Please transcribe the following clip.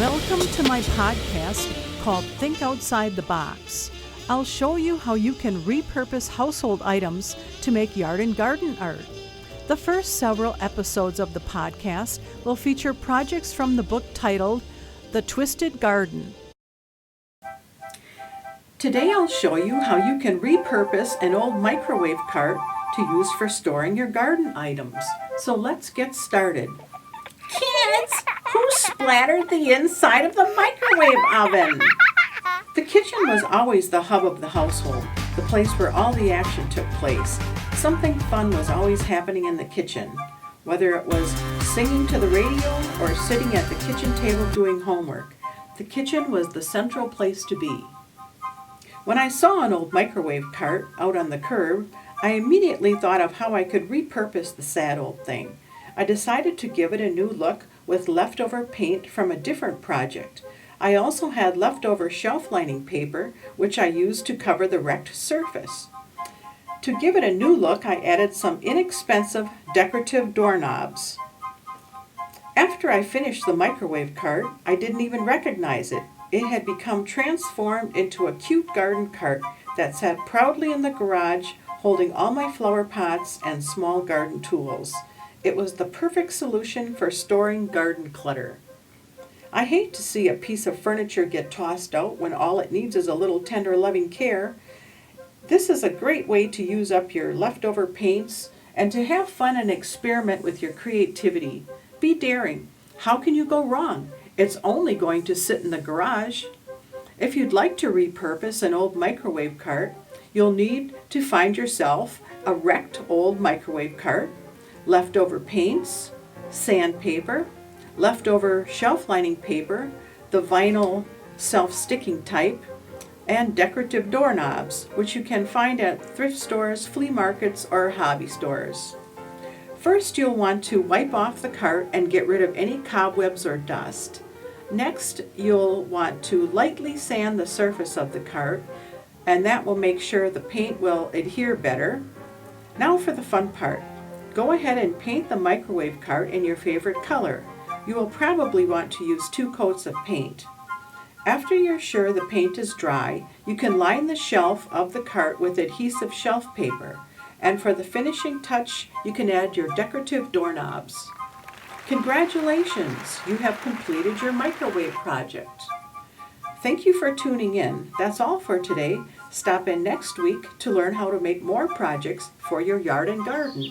Welcome to my podcast called Think Outside the Box. I'll show you how you can repurpose household items to make yard and garden art. The first several episodes of the podcast will feature projects from the book titled The Twisted Garden. Today I'll show you how you can repurpose an old microwave cart to use for storing your garden items. So let's get started. Kids, who splattered the inside of the microwave oven? The kitchen was always the hub of the household, the place where all the action took place. Something fun was always happening in the kitchen, whether it was singing to the radio or sitting at the kitchen table doing homework. The kitchen was the central place to be. When I saw an old microwave cart out on the curb, I immediately thought of how I could repurpose the sad old thing. I decided to give it a new look with leftover paint from a different project. I also had leftover shelf lining paper, which I used to cover the wrecked surface. To give it a new look, I added some inexpensive decorative doorknobs. After I finished the microwave cart, I didn't even recognize it. It had become transformed into a cute garden cart that sat proudly in the garage, holding all my flower pots and small garden tools. It was the perfect solution for storing garden clutter. I hate to see a piece of furniture get tossed out when all it needs is a little tender, loving care. This is a great way to use up your leftover paints and to have fun and experiment with your creativity. Be daring. How can you go wrong? It's only going to sit in the garage. If you'd like to repurpose an old microwave cart, you'll need to find yourself a wrecked old microwave cart, leftover paints, sandpaper, leftover shelf lining paper, the vinyl self-sticking type, and decorative doorknobs, which you can find at thrift stores, flea markets, or hobby stores. First, you'll want to wipe off the cart and get rid of any cobwebs or dust. Next, you'll want to lightly sand the surface of the cart, and that will make sure the paint will adhere better. Now for the fun part. Go ahead and paint the microwave cart in your favorite color. You will probably want to use 2 coats of paint. After you're sure the paint is dry, you can line the shelf of the cart with adhesive shelf paper. And for the finishing touch, you can add your decorative doorknobs. Congratulations! You have completed your microwave project. Thank you for tuning in. That's all for today. Stop in next week to learn how to make more projects for your yard and garden.